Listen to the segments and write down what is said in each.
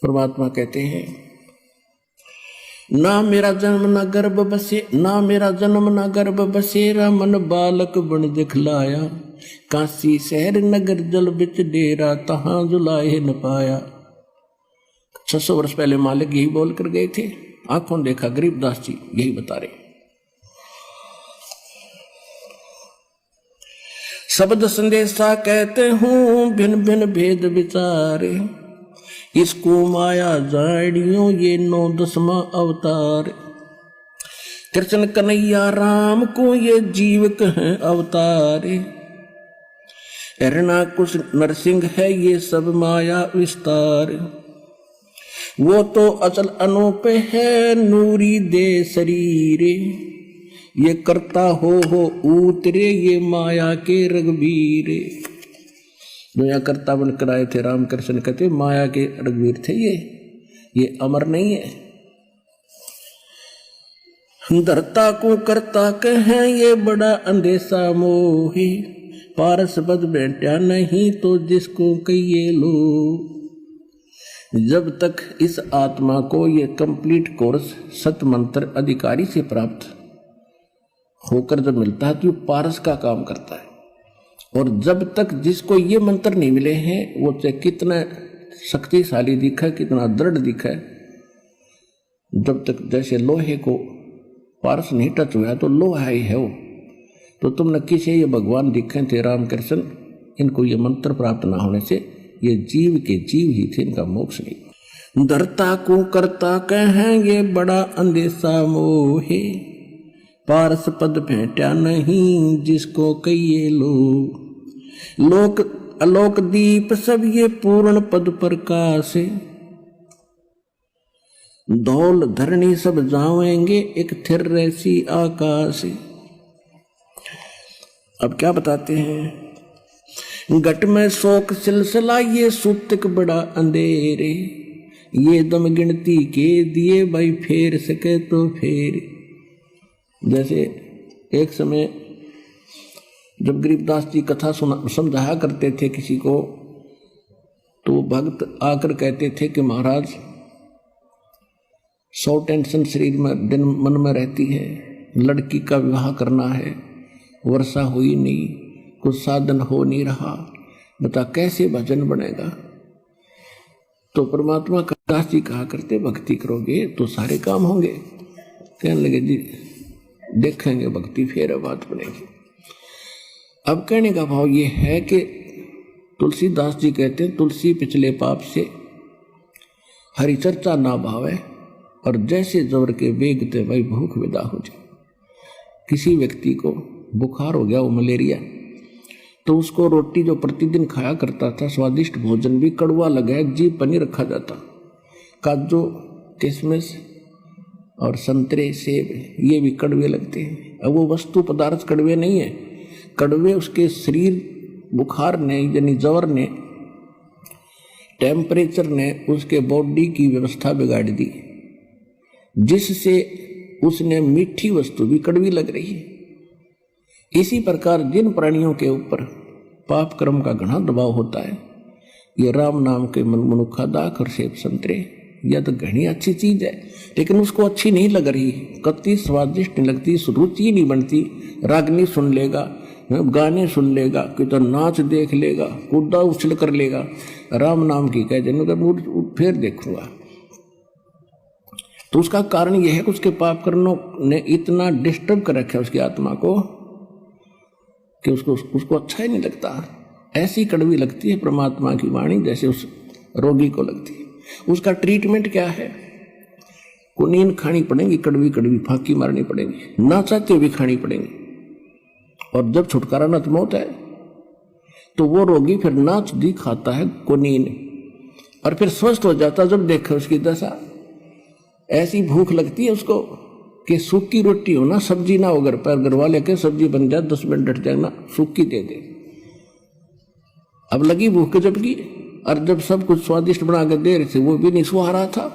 परमात्मा कहते हैं, ना मेरा जन्म ना गर्भ बसे, ना मेरा जन्म ना गर्भ बसेरा, मन बालक बन दिखलाया, काशी शहर नगर जल बिच डेरा, तहां जुलाए न पाया। 600 वर्ष पहले मालिक यही बोल कर गए थे, आंखों देखा गरीबदास जी यही बता रहे। शब्द संदेशा कहते हूं भिन्न भिन्न भेद विचारे, इसको माया जाड़ियों ये 9 अवतार, कृष्ण कन्हैया राम को ये जीव कहें अवतारे, हिरणाकुश नरसिंह है ये सब माया विस्तार, वो तो अचल अनूप है नूरी दे शरीरे, ये करता हो उतरे ये माया के रघुवीर। जो यहाँ करता बनकर आए थे रामकृष्ण कहते माया के रघुवीर थे ये अमर नहीं है। धरता को करता कहें ये बड़ा अंधेसा मोही, पारस पद बैठा नहीं तो जिसको कहिए लो। जब तक इस आत्मा को ये कंप्लीट कोर्स सत मंत्र अधिकारी से प्राप्त होकर जब मिलता है तो पारस का काम करता है, और जब तक जिसको ये मंत्र नहीं मिले हैं वो चाहे कितना शक्तिशाली दिखा, कितना दृढ़ दिखा, जब तक जैसे लोहे को पारस नहीं टच हुआ तो लोहा ही है वो। तो तुम न किसी ये भगवान दिखे थे रामकृष्ण, इनको ये मंत्र प्राप्त ना होने से ये जीव के जीव ही थे, इनका मोक्ष नहीं। धरता को करता कहें ये बड़ा अंधेसा मोहे, पारस पद भेंटा नहीं जिसको कहिए लो। लोक अलोक दीप सब ये पूर्ण पद प्रकाश, धौल धरणी सब जावेंगे एक थिर रैसी आकाश। अब क्या बताते हैं, घट में शोक सिलसिला ये सूतक बड़ा अंधेरे, ये दम गिनती के दिए भाई फेर सके तो फेर। जैसे एक समय जब गरीबदास जी कथा समझाया करते थे किसी को, तो भक्त आकर कहते थे कि महाराज 100 टेंशन शरीर में दिन मन में रहती है, लड़की का विवाह करना है, वर्षा हुई नहीं, कुछ साधन हो नहीं रहा, बता कैसे भजन बनेगा। तो परमात्मा का दास जी कहा करते भक्ति करोगे तो सारे काम होंगे। कहने लगे जी देखेंगे भक्ति फिर बात बनेगी। अब कहने का भाव ये है कि तुलसीदास जी कहते हैं तुलसी पिछले पाप से हरि चर्चा ना भावे, और जैसे जबर के बेगते भाई भूख विदा हो जाए। किसी व्यक्ति को बुखार हो गया, वो मलेरिया, तो उसको रोटी जो प्रतिदिन खाया करता था, स्वादिष्ट भोजन भी कड़वा लगा, जीभ पर नहीं रखा जाता। काजू किशमिश और संतरे सेब ये भी कड़वे लगते हैं। अब वो वस्तु पदार्थ कड़वे नहीं है, कड़वे उसके शरीर बुखार ने यानी जवर ने, टेम्परेचर ने उसके बॉडी की व्यवस्था बिगाड़ दी, जिससे उसने मीठी वस्तु भी कड़वी लग रही है। इसी प्रकार जिन प्राणियों के ऊपर पाप कर्म का घना दबाव होता है, ये राम नाम के मनुखा दाख और सेब संतरे, यह तो घनी अच्छी चीज है, लेकिन उसको अच्छी नहीं लग रही, कति स्वादिष्ट नहीं लगती, रुचि नहीं बनती। रागनी सुन लेगा, गाने सुन लेगा, कि तो नाच देख लेगा, कूदा उछल कर लेगा, राम नाम की कह देने फिर देखूंगा। तो उसका कारण यह है कि उसके पाप कर्मों ने इतना डिस्टर्ब कर रखा है उसकी आत्मा को कि उसको अच्छा ही नहीं लगता। ऐसी कड़वी लगती है परमात्मा की वाणी जैसे उस रोगी को लगती है। उसका ट्रीटमेंट क्या है, को नींद खानी पड़ेगी, कड़वी कड़वी फांकी मारनी पड़ेगी, ना चाहते हुए भी खानी पड़ेगी। और जब छुटकारा न मौत है तो वो रोगी फिर नाच दी खाता है कुनीन, और फिर स्वस्थ हो जाता जब देखा उसकी दशा। ऐसी भूख लगती है उसको कि सूखी रोटी हो ना, सब्जी ना हो घर पर, घर वाले के सब्जी बन जाए 10 मिनट डट जाए ना, सूखी दे दे। अब लगी भूख के जबकि, और जब सब कुछ स्वादिष्ट बना कर दे रहे थे वो भी नहीं सुहा रहा था।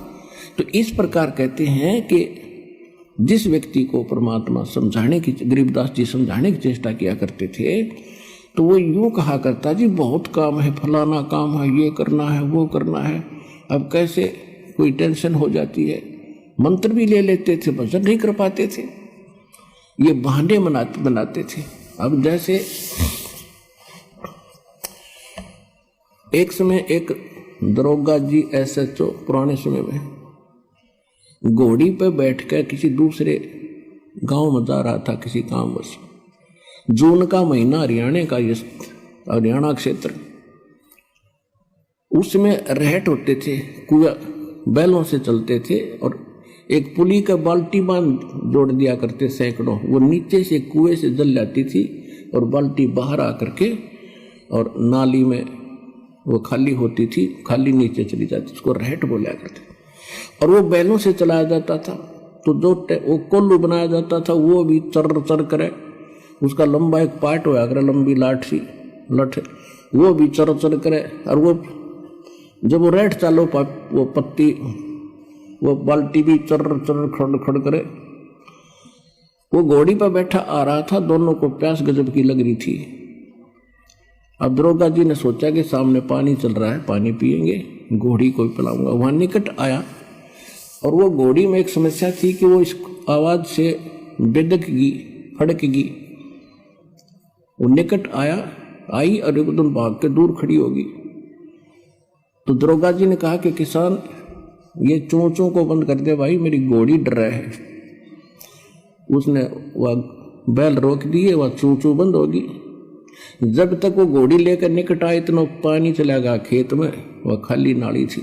तो इस प्रकार कहते हैं कि जिस व्यक्ति को परमात्मा समझाने की, गरीबदास जी समझाने की चेष्टा किया करते थे, तो वो यूं कहा करता जी बहुत काम है, फलाना काम है, ये करना है, वो करना है, अब कैसे कोई टेंशन हो जाती है, मंत्र भी ले लेते थे, भजन नहीं कर पाते थे, ये बहाने बनाते थे। अब जैसे एक समय एक दरोगा जी SHO पुराने समय में घोड़ी पर बैठकर किसी दूसरे गांव में जा रहा था किसी कामवश। जून का महीना, हरियाणा क्षेत्र, उसमें रहट होते थे, कुआं बैलों से चलते थे और एक पुली का बाल्टी बांध जोड़ दिया करते सैकड़ों, वो नीचे से कुएं से जल जाती थी और बाल्टी बाहर आकर के और नाली में वो खाली होती थी, खाली नीचे चली जाती, उसको रहट बोला करते। और वो बैलों से चलाया जाता था, तो जो वो कोल्लू बनाया जाता था वो भी चर चर करे, उसका लंबा एक पार्ट होया करे, लंबी लठ वो भी चर चर करे। और वो जब वो रहट चालो वो पत्ती वो बाल्टी भी चर चर खड़ खड़ करे। वो घोड़ी पर बैठा आ रहा था, दोनों को प्यास गजब की लग रही थी। अब दरोगा जी ने सोचा कि सामने पानी चल रहा है, पानी पिएंगे, घोड़ी को पिलाऊंगा। वहां निकट आया और वो घोड़ी में एक समस्या थी कि वो इस आवाज से बेदकगी, फड़कगी। वो निकट आई और एकदम भाग के दूर खड़ी होगी। तो दरोगा जी ने कहा कि किसान, ये चोंचों को बंद कर दे भाई, मेरी घोड़ी डर रहा है। उसने वह बैल रोक दिए, वह चोंचों बंद होगी। जब तक वो घोड़ी लेकर निकट आए इतना पानी चला गया खेत में, वह खाली नाली थी,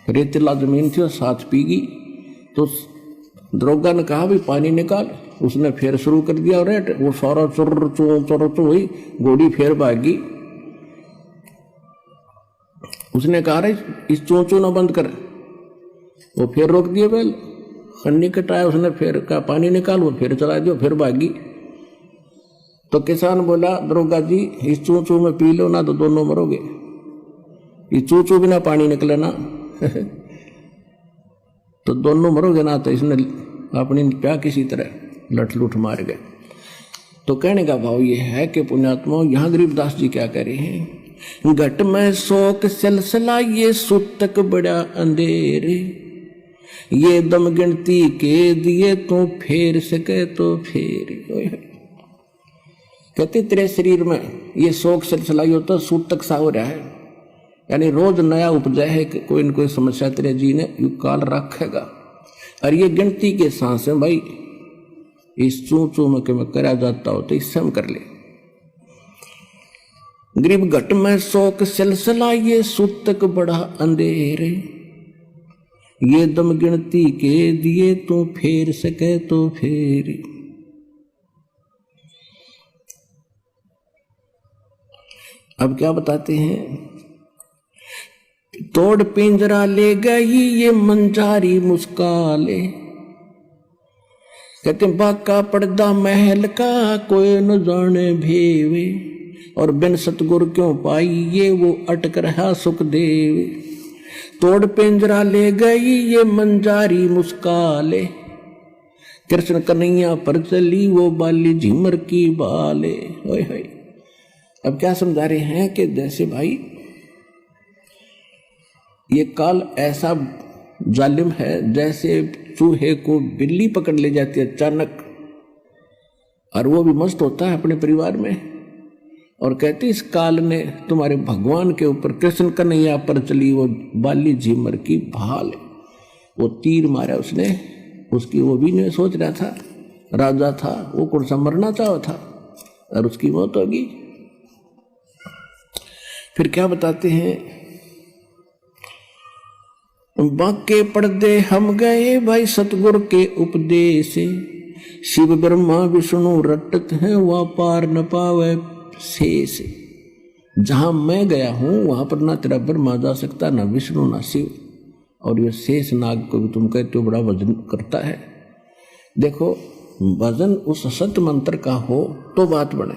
रेतीला जमीन थी और साथ पीगी। तो दरोगा ने कहा भी पानी निकाल, उसने फिर शुरू कर दिया और वो सारा चुर चुर हुई, घोड़ी फिर भागी। उसने कहा रे इस चोंचो ना बंद कर, वो फिर रोक दिए बैल। निकट आया, उसने फिर कहा पानी निकाल, वो फिर चला दिया, फिर भागी। तो किसान बोला दरोगा जी इस चोंचो में पी लो ना तो दोनों मरोगे, ये चोंचो बिना पानी निकले ना तो दोनों मरोगे ना। तो इसने अपनी प्या किसी तरह लठ लुठ मार गए। तो कहने का भाव ये है कि पुण्यात्मा, यहाँ गरीबदास जी क्या कह रहे हैं, घट में शोक सिलसिला ये सुतक बड़ा अंधेरे, ये दम गिनती के दिए तू फेर सके तो फेर। कहते तेरे शरीर में ये शोक सिलसिला होता, सूतक सा हो रहा है, यानी रोज नया उपजा है कि कोई न कोई समस्या तेरे जी ने यू काल रखेगा। और ये गिनती के सांस है भाई, इस चू चू में कि मैं करा जाता हो तो इससे हम कर ले। गरीब घट में शोक सिलसिला ये सूतक बड़ा अंधेरे, ये दम गिनती के दिए तू फेर सके तो फेर। अब क्या बताते हैं, तोड़ पिंजरा ले गई ये मंजारी मुस्काले, कहते बाका पर्दा महल का कोई न जाने भेवे, और बिन सतगुर क्यों पाई ये वो अटक रहा सुखदेव। तोड़ पिंजरा ले गई ये मंजारी मुस्काले, कृष्ण कन्हैया पर चली वो बाली झिमर की बाले। ओए होए, अब क्या समझा रहे हैं कि जैसे भाई ये काल ऐसा जालिम है, जैसे चूहे को बिल्ली पकड़ ले जाती है अचानक, और वो भी मस्त होता है अपने परिवार में, और कहते इस काल ने तुम्हारे भगवान के ऊपर, कृष्ण कन्हैया पर चली वो बाली झिमर की भाल। वो तीर मारा उसने, उसकी वो भी नहीं सोच रहा था, राजा था वो, कौन सा मरना चाहा था, और उसकी मौत होगी। फिर क्या बताते हैं, बाके पर्दे हम गए भाई सतगुर के उपदेश, शिव ब्रह्मा विष्णु रटत हैं वह पार न पावे शेष। जहां मैं गया हूं वहां पर ना तेरा ब्रह्मा जा सकता, ना विष्णु ना शिव, और ये शेष नाग को भी तुम कहते हो बड़ा भजन करता है। देखो भजन उस सत्य मंत्र का हो तो बात बने।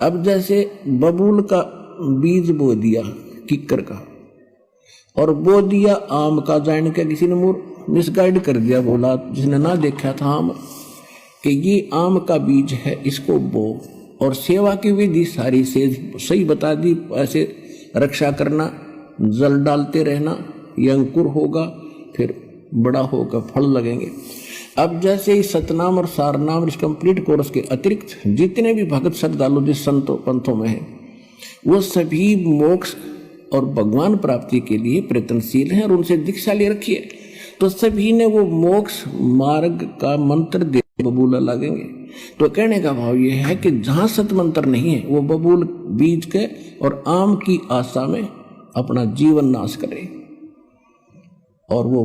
अब जैसे बबूल का बीज बो दिया किक्कर का, और बो दिया आम का, जान के किसी ने मिसगाइड कर दिया, बोला जिसने ना देखा था आम कि ये आम का बीज है, इसको बो, और सेवा की विधि सारी से सही बता दी, ऐसे रक्षा करना, जल डालते रहना, ये अंकुर होगा, फिर बड़ा होकर फल लगेंगे। अब जैसे ही सतनाम और सारनाम इस कंप्लीट कोर्स के अतिरिक्त जितने भी भगत श्रद्धालु जिस संतों पंथों में हैं, वो सभी मोक्ष और भगवान प्राप्ति के लिए प्रयत्नशील हैं और उनसे दीक्षा ले रखी है। तो सभी ने वो मोक्ष मार्ग का मंत्र दे बबूला लगेंगे। तो कहने का भाव ये है कि जहां सत मंत्र नहीं है वो बबूल बीज के और आम की आशा में अपना जीवन नाश करे। और वो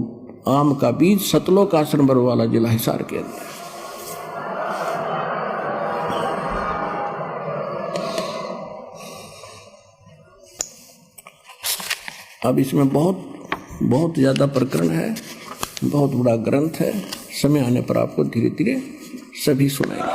आम का बीज सतलोक आश्रम बरवाला जिला हिसार के अंदर। अब इसमें बहुत ज्यादा प्रकरण है, बहुत बड़ा ग्रंथ है। समय आने पर आपको धीरे धीरे सभी सुनाएंगे।